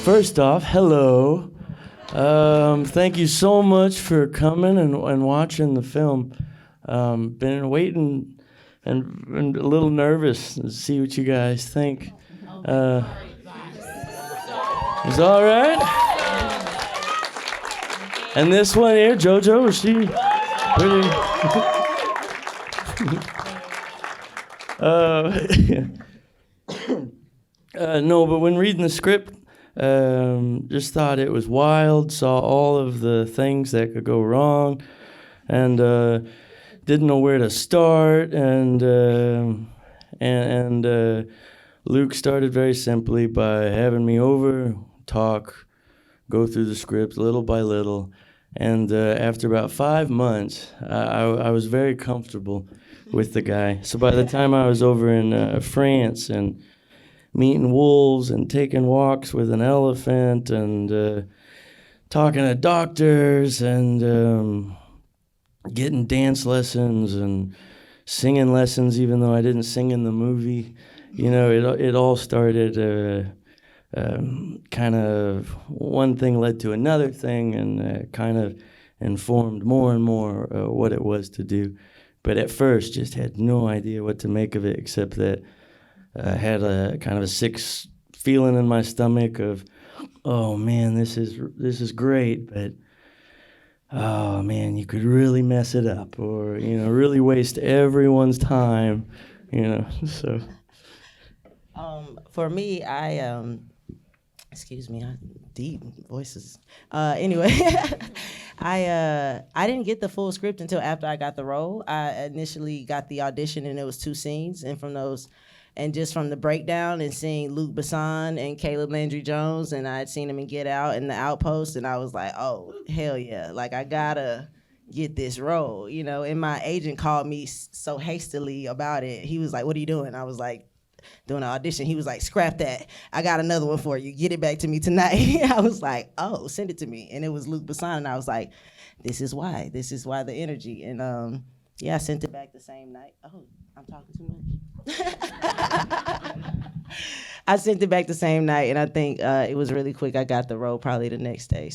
First off, hello. Thank you so much for coming and watching the film. Been waiting and a little nervous to see what you guys think. Is all right? And this one here, Jojo, is she pretty? No, but when reading the script, just thought it was wild, saw all of the things that could go wrong, and didn't know where to start, and Luc started very simply by having me over, talk, go through the script little by little, and after about 5 months, I was very comfortable with the guy. So by the time I was over in France and meeting wolves and taking walks with an elephant and talking to doctors and getting dance lessons and singing lessons, even though I didn't sing in the movie. You know, it all started kind of one thing led to another thing and kind of informed more and more what it was to do. But at first, just had no idea what to make of it, except that I had a kind of a sick feeling in my stomach of, oh man, this is great, but oh man, you could really mess it up, or really waste everyone's time, So, for me, excuse me, deep voices. Anyway, I didn't get the full script until after I got the role. I initially got the audition, and it was 2 scenes, and from those. And just from the breakdown and seeing Luc Besson and Landry Jones, and I had seen him in Get Out and The Outpost, and I was like, oh, hell yeah. Like, I gotta get this role, And my agent called me so hastily about it. He was like, what are you doing? I was like, doing an audition. He was like, scrap that. I got another one for you. Get it back to me tonight. I was like, oh, send it to me. And it was Luc Besson, and I was like, this is why the energy. And I sent it back the same night. Oh, I'm talking too much. I sent it back the same night, and I think it was really quick. I got the role probably the next day,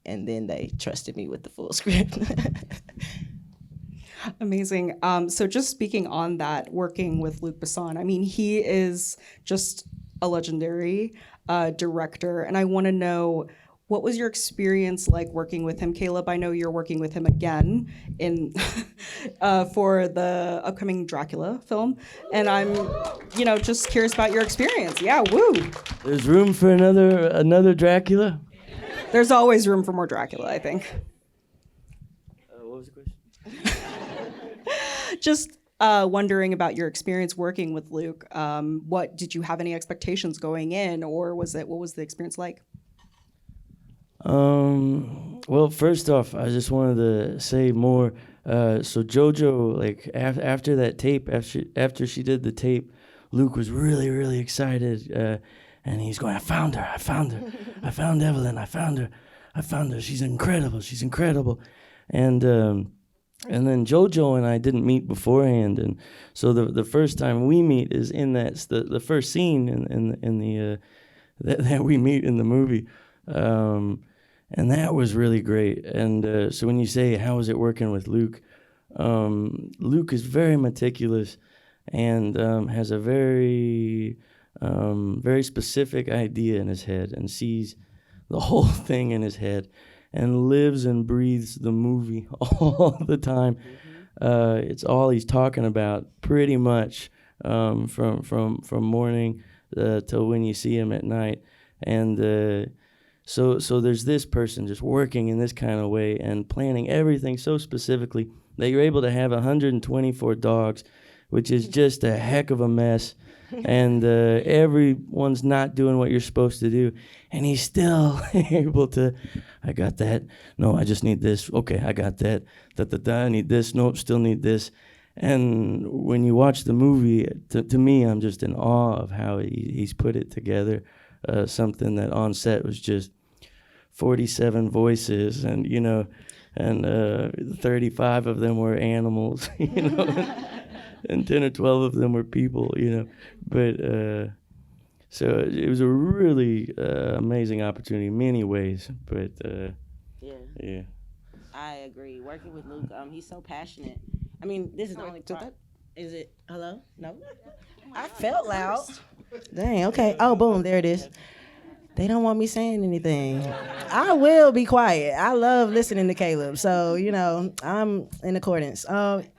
and then they trusted me with the full script. Amazing. So just speaking on that, working with Luc Besson, I mean, he is just a legendary director, and I want to know, what was your experience like working with him? Caleb, I know you're working with him again in for the upcoming Dracula film, and I'm, just curious about your experience. Yeah, woo. There's room for another Dracula? There's always room for more Dracula, I think. What was the question? Just wondering about your experience working with Luc. What did you have any expectations going in, or what was the experience like? Well, first off, I just wanted to say more. So Jojo, like after that tape, after she did the tape, Luc was really, really excited, and he's going, I found her, I found Evelyn, I found her, she's incredible, and then Jojo and I didn't meet beforehand, and so the first time we meet is in the first scene in the that we meet in the movie. And that was really great. And so when you say, how is it working with Luc? Luc is very meticulous and has a very, very specific idea in his head and sees the whole thing in his head and lives and breathes the movie all the time. It's all he's talking about pretty much from morning till when you see him at night. And So there's this person just working in this kind of way and planning everything so specifically that you're able to have 124 dogs, which is just a heck of a mess. And everyone's not doing what you're supposed to do. And he's still able to, I got that. No, I just need this. Okay, I got that. I need this. Nope, still need this. And when you watch the movie, to me, I'm just in awe of how he's put it together. Something that on set was just 47 voices, and 35 of them were animals, and 10 or 12 of them were people, But so it was a really amazing opportunity in many ways. But yeah. I agree. Working with Luc, he's so passionate. I mean, this is the only part. Is it? Hello? No? I felt loud. Dang, okay. Oh, boom, there it is. They don't want me saying anything. I will be quiet. I love listening to Caleb, so I'm in accordance.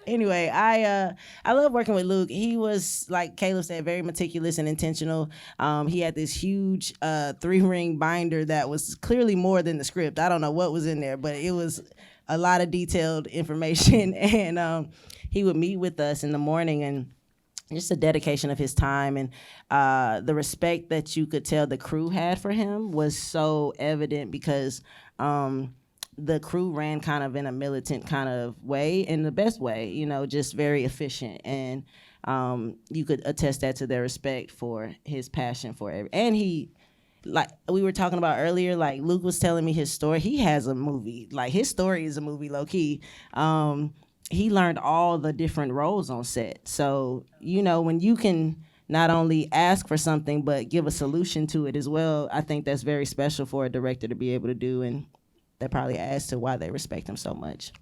Anyway, I love working with Luc. He was, like Caleb said, very meticulous and intentional. He had this huge 3-ring binder that was clearly more than the script. I don't know what was in there, but it was a lot of detailed information. And he would meet with us in the morning, and just a dedication of his time, and the respect that you could tell the crew had for him was so evident, because the crew ran kind of in a militant kind of way, in the best way, just very efficient. And you could attest that to their respect for his passion for and he, like we were talking about earlier, like Luc was telling me his story. He has a movie. Like, his story is a movie, low key. He learned all the different roles on set. So, when you can not only ask for something, but give a solution to it as well, I think that's very special for a director to be able to do. And that probably adds to why they respect him so much.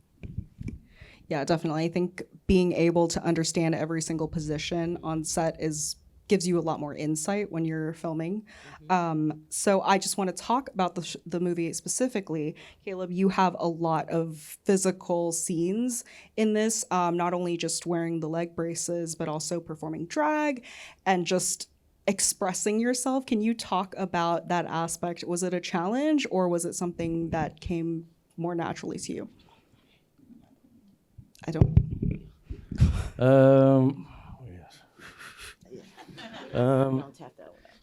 Yeah, definitely. I think being able to understand every single position on set gives you a lot more insight when you're filming. So I just want to talk about the movie specifically. Caleb, you have a lot of physical scenes in this, not only just wearing the leg braces, but also performing drag and just expressing yourself. Can you talk about that aspect? Was it a challenge, or was it something that came more naturally to you? I don't.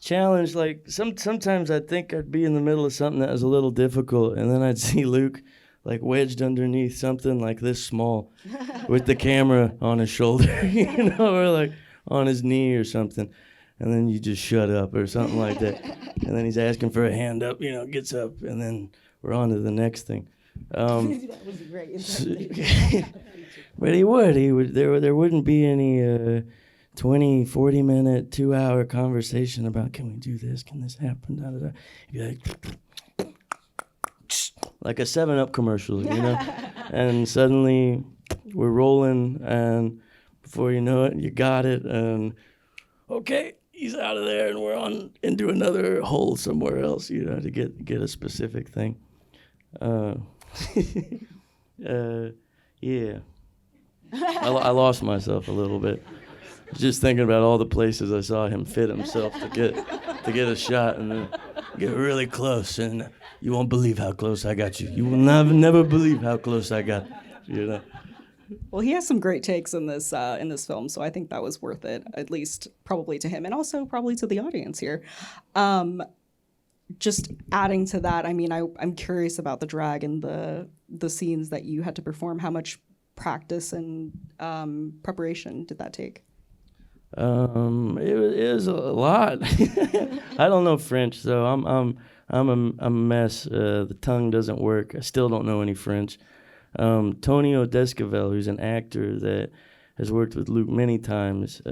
Challenge, like sometimes I'd think I'd be in the middle of something that was a little difficult, and then I'd see Luc like wedged underneath something like this small with the camera on his shoulder, or like on his knee or something, and then you just shut up or something like that, and then he's asking for a hand up, gets up, and then we're on to the next thing. That was great. But he would there wouldn't be any 20, 40 minute, 2 hour conversation about, can we do this? Can this happen? Da, da, da. He'd be like a 7-Up commercial, and suddenly we're rolling, and before you know it, you got it, and okay, he's out of there, and we're on into another hole somewhere else, to get a specific thing. Yeah. I lost myself a little bit. Just thinking about all the places I saw him fit himself to get a shot, and then get really close, and you won't believe how close I got you. You will never believe how close I got. Well, he has some great takes in this film, so I think that was worth it, at least probably to him, and also probably to the audience here. Just adding to that, I mean, I'm curious about the drag and the scenes that you had to perform. How much practice and preparation did that take? It was a lot. I don't know French, so I'm a mess. The tongue doesn't work. I still don't know any French. Tonio Descavel, who's an actor that has worked with Luc many times,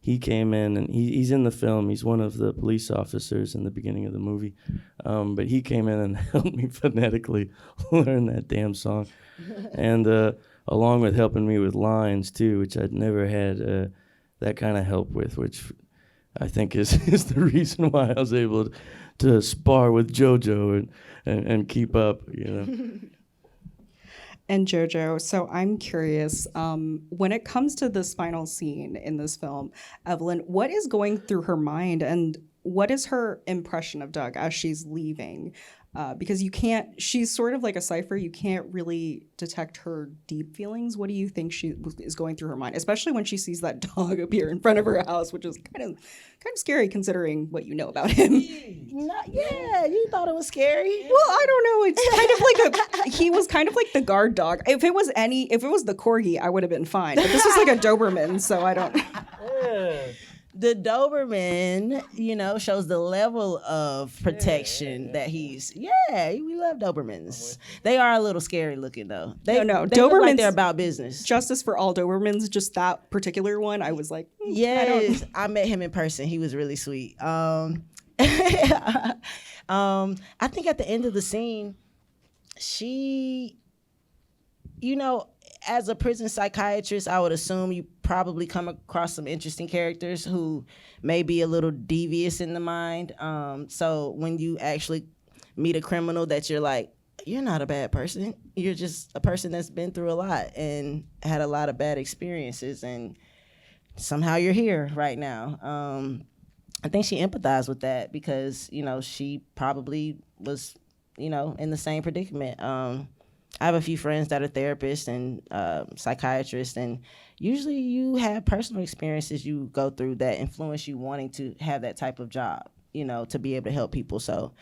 he came in, and he's in the film. He's one of the police officers in the beginning of the movie. But he came in and helped me phonetically learn that damn song. And along with helping me with lines, too, which I'd never had that kind of help with, which I think is the reason why I was able to spar with Jojo and keep up, And Jojo, so I'm curious, when it comes to this final scene in this film, Evelyn, what is going through her mind, and what is her impression of Doug as she's leaving? Because she's sort of like a cipher. You can't really detect her deep feelings. What do you think is going through her mind, especially when she sees that dog appear in front of her house, which is kind of scary considering what you know about him? Yeah, you thought it was scary. Well, I don't know. It's kind of like he was kind of like the guard dog. If it was the corgi, I would have been fine. But this is like a Doberman, so I don't. the Doberman, shows the level of protection that he's. Yeah, we love Dobermans. They are a little scary looking though. They look like they're about business. Justice for all Dobermans. Just that particular one, I was like, yes, I met him in person. He was really sweet. I think at the end of the scene, she, as a prison psychiatrist, I would assume you probably come across some interesting characters who may be a little devious in the mind. So when you actually meet a criminal that you're like, you're not a bad person. You're just a person that's been through a lot and had a lot of bad experiences, and somehow you're here right now. I think she empathized with that because, she probably was, in the same predicament. I have a few friends that are therapists and psychiatrists, and usually you have personal experiences you go through that influence you wanting to have that type of job, to be able to help people. So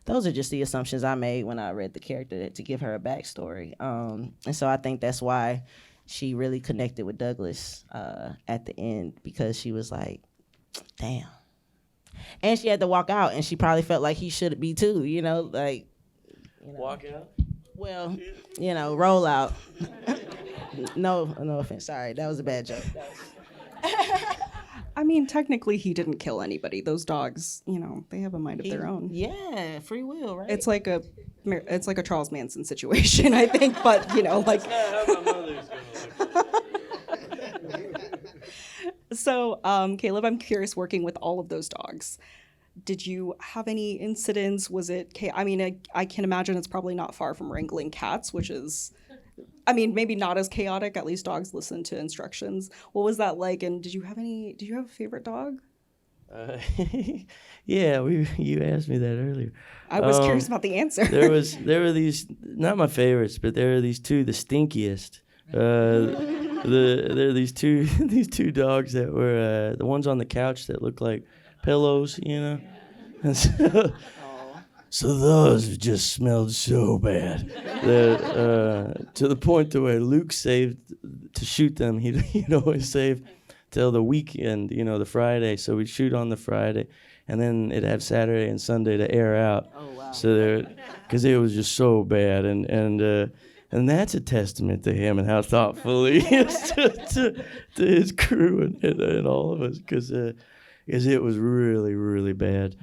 those are just the assumptions I made when I read the character to give her a backstory. And so I think that's why she really connected with Douglas at the end, because she was like, damn. And she had to walk out, and she probably felt like he should be too, Walk out? Well, roll out. No offense. Sorry, that was a bad joke. I mean, technically, he didn't kill anybody. Those dogs, they have a mind of their own. Yeah, free will, right? It's like a Charles Manson situation, I think. But like. So, Caleb, I'm curious, working with all of those dogs, did you have any incidents? Was it, I mean, I can imagine it's probably not far from wrangling cats, which is, maybe not as chaotic. At least dogs listen to instructions. What was that like? And did you have a favorite dog? Yeah, you asked me that earlier. I was curious about the answer. there were these, not my favorites, but there were these two, the stinkiest. There are these two dogs that were the ones on the couch that looked like pillows, And so those just smelled so bad that to the point to where Luc saved to shoot them. He'd always save till the weekend, the Friday. So we'd shoot on the Friday, and then it'd have Saturday and Sunday to air out. Oh wow! So because it was just so bad, and that's a testament to him and how thoughtful he is to his crew and all of us, because it was really, really bad.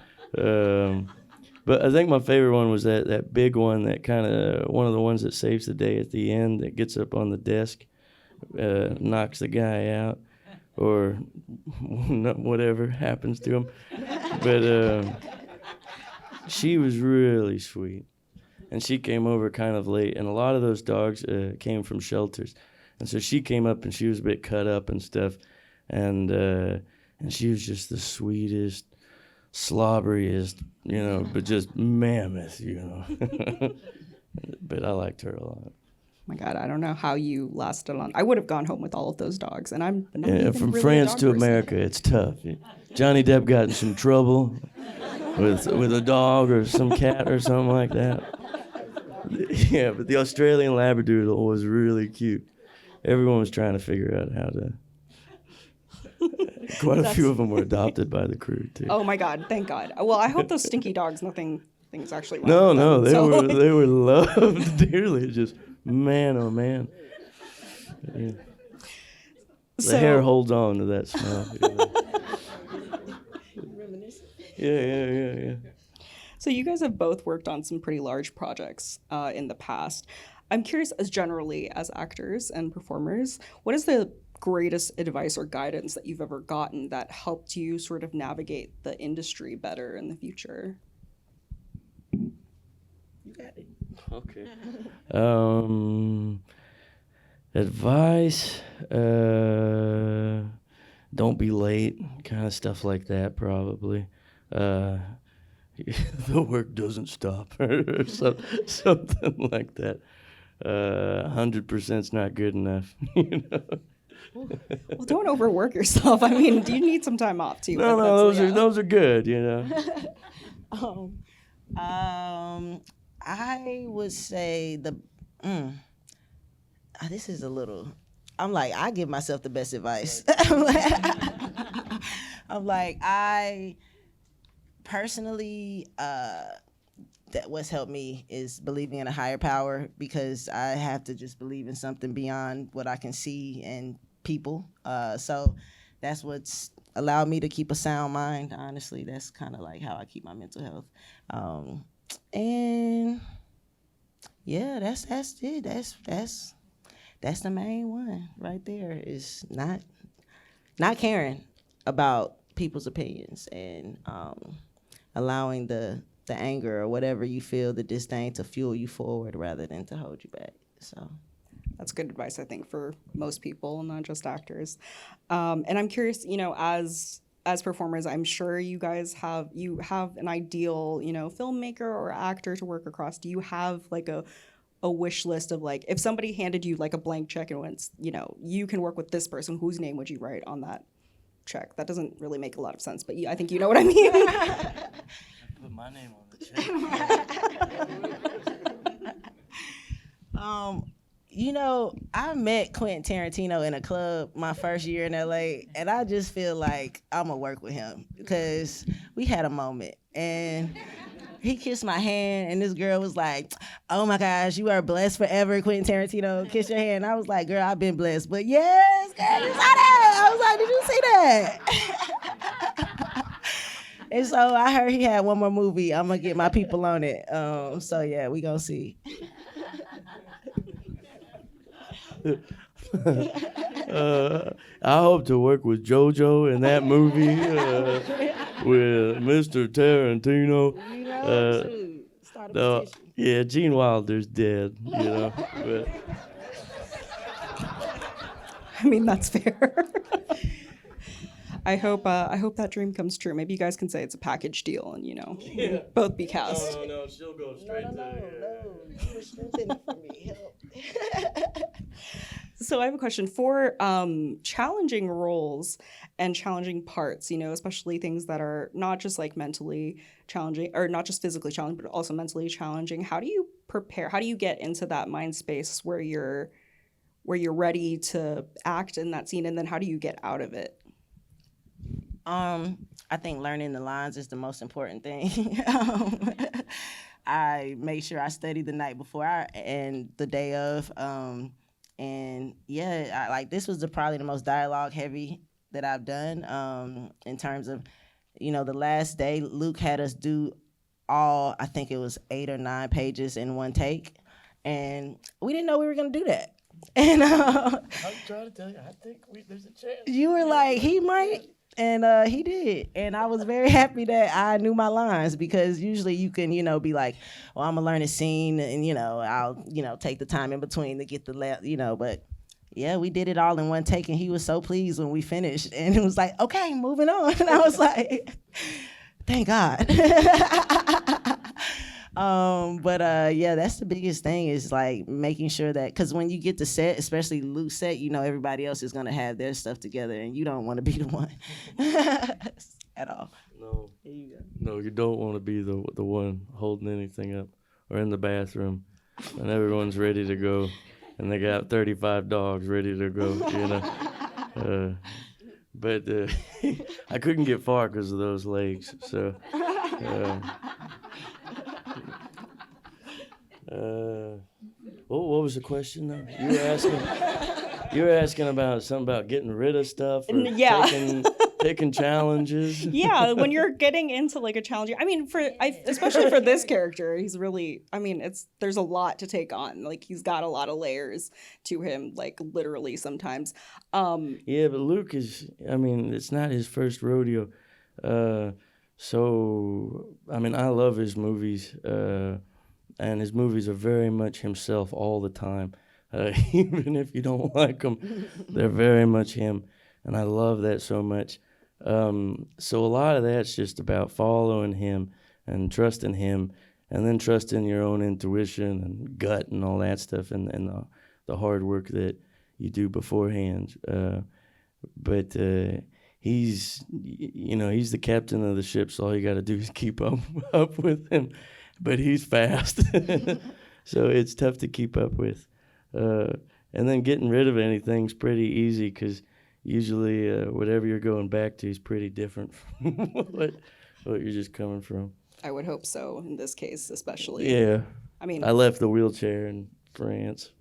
But I think my favorite one was that big one, that kind of one of the ones that saves the day at the end, that gets up on the desk, knocks the guy out, or whatever happens to him. But she was really sweet. And she came over kind of late, and a lot of those dogs came from shelters. And so she came up, and she was a bit cut up and stuff. And she was just the sweetest, slobberiest, but just mammoth, But I liked her a lot. My God, I don't know how you lasted on. I would have gone home with all of those dogs, and I'm not even from really France a dog to person. America, it's tough. Johnny Depp got in some trouble with a dog or some cat or something like that. Yeah, but the Australian Labradoodle was really cute. Everyone was trying to figure out how to. Quite a few of them were adopted by the crew too. Oh my God! Thank God. Well, I hope those stinky dogs. Nothing's actually wrong. No, with them, they were loved dearly. Just man, oh man. Yeah. The hair holds on to that smell. Yeah. So you guys have both worked on some pretty large projects in the past. I'm curious, as actors and performers, what is the greatest advice or guidance that you've ever gotten that helped you sort of navigate the industry better in the future? You got it. Okay. Advice, don't be late, kind of stuff like that, probably. The work doesn't stop, or something like that. 100%'s not good enough, Well, don't overwork yourself. I mean, do you need some time off too? No, those are good, I would say this is a little. I'm like, I give myself the best advice. I'm like, I personally, that what's helped me is believing in a higher power, because I have to just believe in something beyond what I can see and people. So that's what's allowed me to keep a sound mind. Honestly, that's kind of like how I keep my mental health. And yeah, that's it. That's the main one right there, is not caring about people's opinions, and allowing the anger or whatever you feel, the disdain, to fuel you forward rather than to hold you back. So that's good advice, I think, for most people, not just actors. And I'm curious, as performers, I'm sure you guys have an ideal, filmmaker or actor to work across. Do you have like a wish list of, like, if somebody handed you like a blank check and went, you can work with this person, whose name would you write on that check? That doesn't really make a lot of sense, but I think you know what I mean. Put my name on the check. I met Quentin Tarantino in a club my first year in LA, and I just feel like I'm gonna work with him, because we had a moment, and he kissed my hand, and this girl was like, "Oh my gosh, you are blessed forever, Quentin Tarantino. Kiss your hand." And I was like, "Girl, I've been blessed." But yes, girl, you saw that. I was like, "Did you see that?" And so I heard he had one more movie. I'm gonna get my people on it. So yeah, we gonna see. I hope to work with Jojo in that movie, with Mr. Tarantino. Start a petition. Yeah, Gene Wilder's dead, But I mean, that's fair. I hope that dream comes true. Maybe you guys can say it's a package deal, and both be cast. No, she'll go straight No. You were strengthening for me. Help. So I have a question for challenging roles and challenging parts, especially things that are not just like mentally challenging, or not just physically challenging, but also mentally challenging. How do you prepare? How do you get into that mind space where you're ready to act in that scene, and then how do you get out of it? I think learning the lines is the most important thing. I make sure I study the night before and the day of. And yeah, this was probably the most dialogue heavy that I've done, in terms of, the last day Luc had us do all, I think it was 8 or 9 pages in one take, and we didn't know we were gonna do that. And I'm trying to tell you, I think there's a chance. You were like, he might. And he did. And I was very happy that I knew my lines, because usually you can, be like, well, I'm going to learn a scene and, I'll, take the time in between to get the, but yeah, we did it all in one take, and he was so pleased when we finished. And it was like, okay, moving on. And I was like, thank God. Yeah, that's the biggest thing, is like making sure that, because when you get to set, especially Luc's set, everybody else is going to have their stuff together, and you don't want to be the one at all. No. Here you go. No, you don't want to be the one holding anything up, or in the bathroom, and everyone's ready to go, and they got 35 dogs ready to go, But I couldn't get far because of those legs, so... What was the question though? You were asking about something about getting rid of stuff, or picking challenges. Yeah, when you're getting into like a challenge, I mean, especially for this character, he's really, there's a lot to take on. Like, he's got a lot of layers to him, like literally sometimes. Yeah, but Luc is, it's not his first rodeo. So I love his movies. And his movies are very much himself all the time. Even if you don't like them, they're very much him. And I love that so much. So a lot of that's just about following him and trusting him, and then trusting your own intuition and gut and all that stuff, and the hard work that you do beforehand. But he's the captain of the ship, so all you got to do is keep up with him. But he's fast, so it's tough to keep up with. And then getting rid of anything's pretty easy, because usually whatever you're going back to is pretty different from what you're just coming from. I would hope so in this case, especially. Yeah. I mean, I left the wheelchair in France.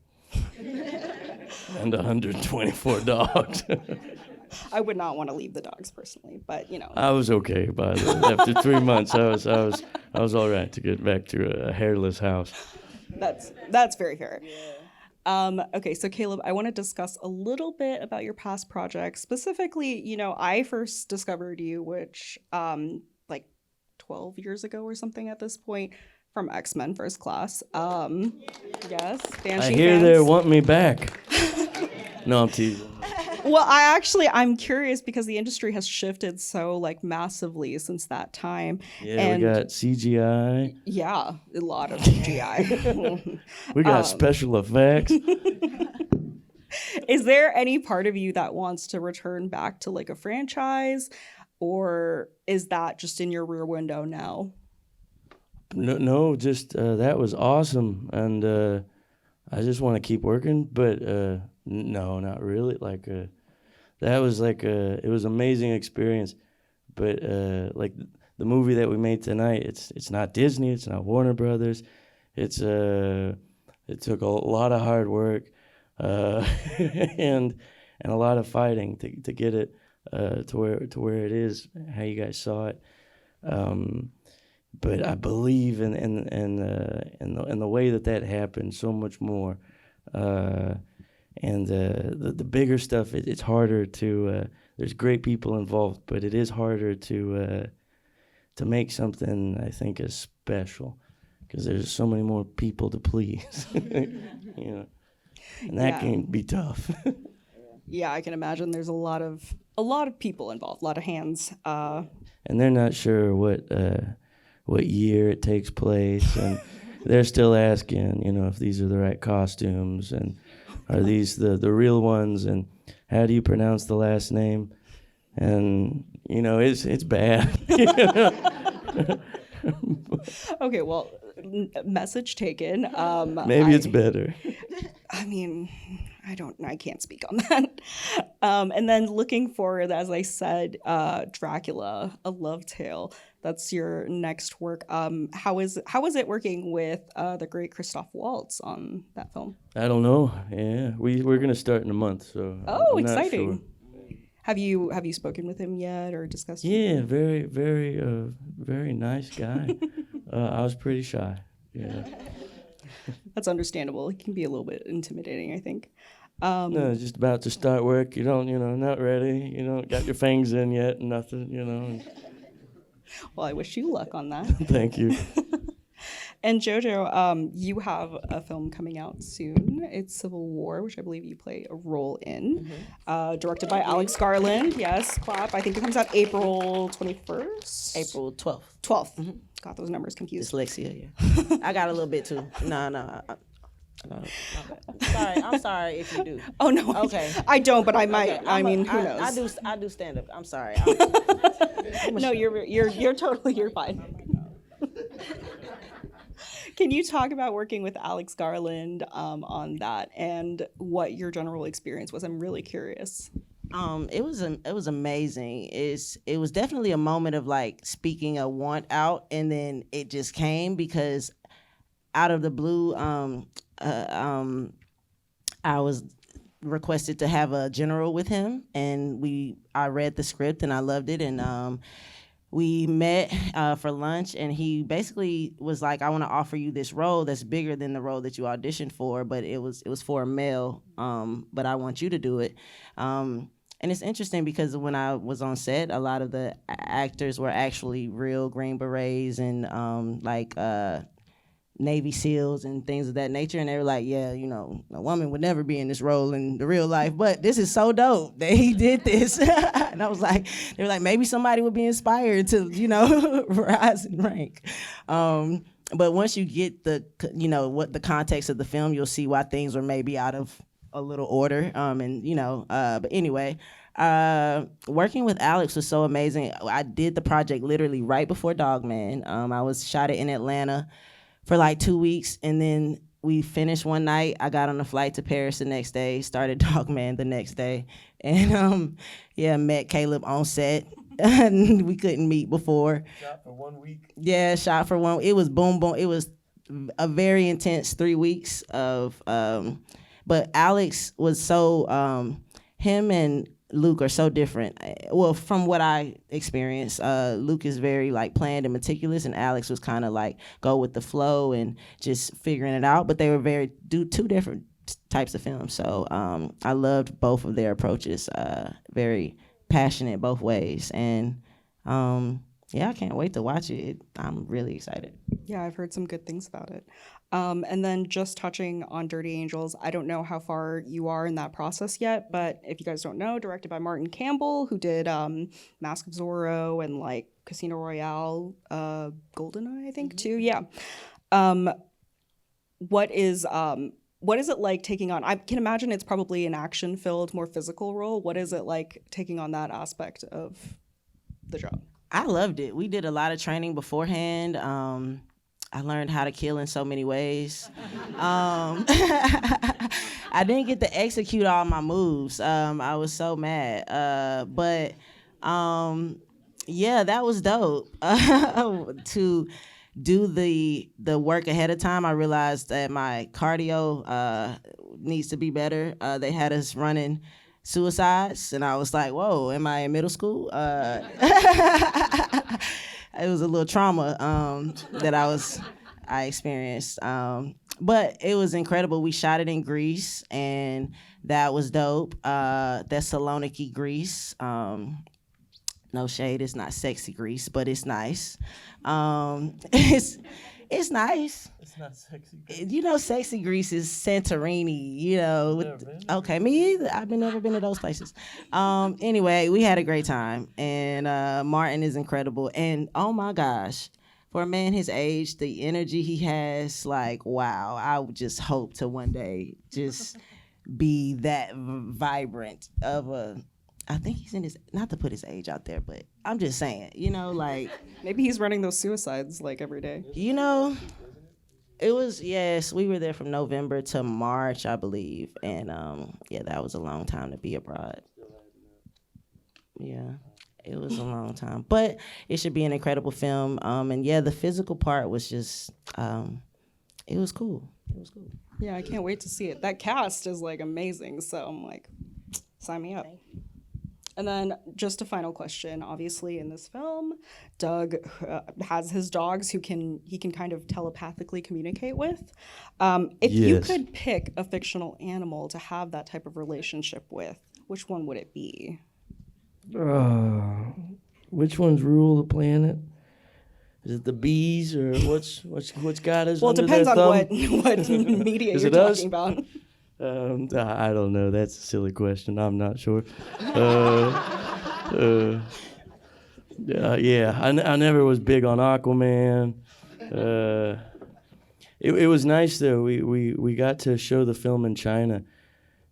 And 124 dogs. I would not want to leave the dogs personally, but you know. I was okay by the after 3 months. I was all right to get back to a hairless house. That's very fair. Yeah. Okay, so Caleb, I want to discuss a little bit about your past projects. Specifically, you know, I first discovered you, which like 12 years ago or something at this point, from X-Men First Class. Yes, Banshee I hear fans. they want me back. No, I'm teasing. Well, I'm curious because the industry has shifted so like massively since that time. Yeah, and we got CGI. yeah, a lot of CGI. We got special effects. Is there any part of you that wants to return back to like a franchise, or is that just in your rear window now? No, just that was awesome, and I just want to keep working. But no, not really. Like that was like it was an amazing experience. But like the movie that we made tonight, it's not Disney, it's not Warner Brothers. It took a lot of hard work and a lot of fighting to get it to where it is, how you guys saw it. But I believe in the way that happened so much more, and the bigger stuff. It's harder to. There's great people involved, but it is harder to make something I think is special, because there's so many more people to please, you know, and that can be tough. Yeah, I can imagine. There's a lot of people involved, a lot of hands. And they're not sure what year it takes place, and they're still asking, you know, if these are the right costumes, and are these the real ones, and how do you pronounce the last name? And you know, it's bad. Okay, well, message taken. Maybe it's better. I mean, I can't speak on that. And then looking forward, as I said, Dracula, A Love Tale. That's your next work. How is it working with the great Christoph Waltz on that film? I don't know. Yeah, we're gonna start in a month, so. Oh, I'm not exciting! sure. Have you spoken with him yet or discussed? Yeah, very very nice guy. I was pretty shy. Yeah. That's understandable. It can be a little bit intimidating, I think. No, just about to start work. You don't, not ready. You don't got your fangs in yet. Nothing. Well, I wish you luck on that. Thank you. And Jojo, you have a film coming out soon. It's Civil War, which I believe you play a role in. Mm-hmm. Directed by Alex Garland. Yes, clap. I think it comes out April 21st? April 12th. 12th. Mm-hmm. Got those numbers confused. Dyslexia, yeah. I got a little bit too. No. I'm sorry if you do. Oh no. Okay. I don't, but I might. Okay, who knows? I do stand up. I'm sorry. No, you're totally fine. Can you talk about working with Alex Garland on that and what your general experience was? I'm really curious. It was amazing. It was definitely a moment of like speaking a want out, and then it just came because out of the blue, I was requested to have a general with him, and I read the script and I loved it, and we met for lunch, and he basically was like, I want to offer you this role that's bigger than the role that you auditioned for, but it was for a male, but I want you to do it. And it's interesting because when I was on set, a lot of the actors were actually real Green Berets and Navy SEALs and things of that nature. And they were like, yeah, a woman would never be in this role in the real life, but this is so dope that he did this. And I was like, they were like, maybe somebody would be inspired to, rise in rank. But once you get what the context of the film, you'll see why things were maybe out of a little order. But anyway, working with Alex was so amazing. I did the project literally right before DogMan. I shot it in Atlanta for like 2 weeks, and then we finished one night. I got on a flight to Paris the next day, started DogMan the next day, and yeah, met Caleb on set. We couldn't meet before. Shot for 1 week. Yeah, shot for one. It was boom boom. It was a very intense 3 weeks of. But Alex was so. Him and Luc are so different. Well, from what I experienced, Luc is very like planned and meticulous, and Alex was kind of like go with the flow and just figuring it out. But they were two different types of films. So I loved both of their approaches. Very passionate both ways, and yeah, I can't wait to watch it. I'm really excited. Yeah, I've heard some good things about it. And then just touching on Dirty Angels, I don't know how far you are in that process yet, but if you guys don't know, directed by Martin Campbell, who did Mask of Zorro and like Casino Royale, GoldenEye, I think too. Yeah. What is it like taking on? I can imagine it's probably an action-filled, more physical role. What is it like taking on that aspect of the job? I loved it. We did a lot of training beforehand. I learned how to kill in so many ways. I didn't get to execute all my moves. I was so mad. But yeah, that was dope. To do the work ahead of time, I realized that my cardio needs to be better. They had us running suicides, and I was like, whoa, am I in middle school? It was a little trauma that I experienced. But it was incredible. We shot it in Greece, and that was dope. Thessaloniki, Greece. No shade, it's not sexy Greece, but it's nice. It's nice. It's not sexy. You know, sexy Greece is Santorini, you know. Okay, me either. I've never been to those places. Anyway, we had a great time, and Martin is incredible. And oh my gosh, for a man his age, the energy he has, like, wow. I would just hope to one day just be that vibrant of a. I think he's in his, not to put his age out there, but I'm just saying, you know, like. Maybe he's running those suicides like every day. You know, it was, yes, we were there from November to March, I believe. And yeah, that was a long time to be abroad. Yeah, it was a long time. But it should be an incredible film. And yeah, the physical part was just, it was cool. It was cool. Yeah, I can't wait to see it. That cast is like amazing. So I'm like, sign me up. And then just a final question. Obviously, in this film, Doug has his dogs who he can kind of telepathically communicate with. If you could pick a fictional animal to have that type of relationship with, which one would it be? Which ones rule the planet? Is it the bees or what's got us? Well, it under depends their on thumb? what media Is you're it us? talking about. I don't know. That's a silly question. I'm not sure. Yeah, I never was big on Aquaman. It was nice though. We got to show the film in China,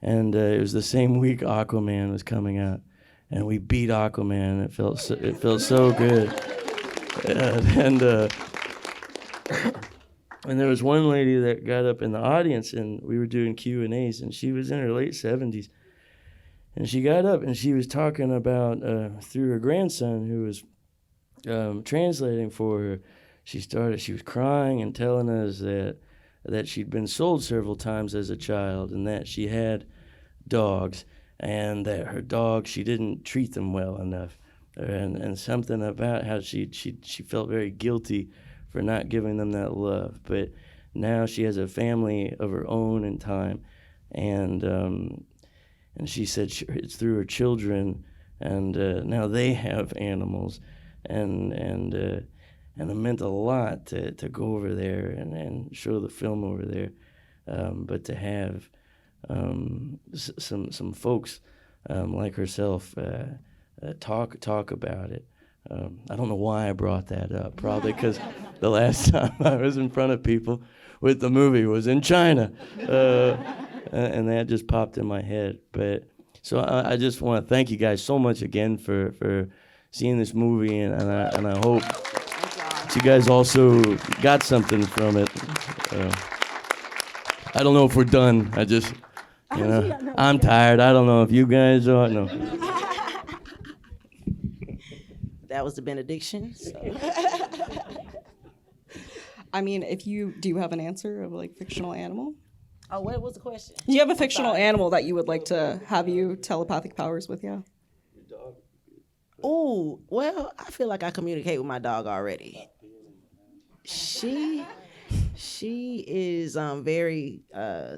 and it was the same week Aquaman was coming out, and we beat Aquaman. It felt so good, and there was one lady that got up in the audience, and we were doing Q&As, and she was in her late 70s. And she got up, and she was talking about, through her grandson, who was translating for her. She was crying and telling us that she'd been sold several times as a child, and that she had dogs, and that her dogs, she didn't treat them well enough. And something about how she felt very guilty for not giving them that love. But now she has a family of her own in time, and she said it's through her children, and now they have animals, and it meant a lot to go over there and show the film over there, but to have some folks like herself talk about it. I don't know why I brought that up. Probably because the last time I was in front of people with the movie was in China, and that just popped in my head. But so I just want to thank you guys so much again for seeing this movie, and I hope that you guys also got something from it. I don't know if we're done. You know? I'm tired. I don't know if you guys are. No. That was the benediction. So. I mean, do you have an answer of like fictional animal? Oh, what was the question? Do you have a fictional animal that you would like to have you telepathic powers with? Yeah. Oh, well, I feel like I communicate with my dog already. She is very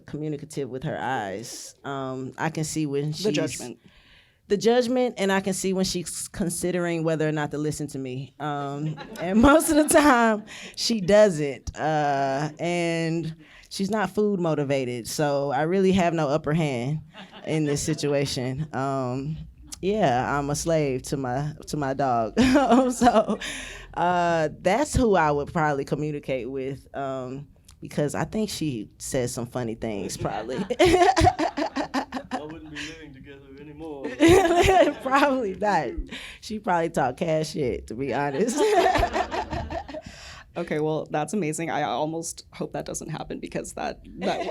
communicative with her eyes. I can see when she's the judgment, and I can see when she's considering whether or not to listen to me. And most of the time, she doesn't. And she's not food motivated, so I really have no upper hand in this situation. Yeah, I'm a slave to my dog. So that's who I would probably communicate with, because I think she says some funny things, probably. I wouldn't be living together anymore. Probably not. She probably talk cash shit, to be honest. Okay, well, that's amazing. I almost hope that doesn't happen because that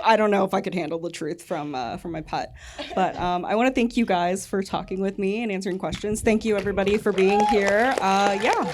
I don't know if I could handle the truth from my pet. But I want to thank you guys for talking with me and answering questions. Thank you, everybody, for being here. Yeah.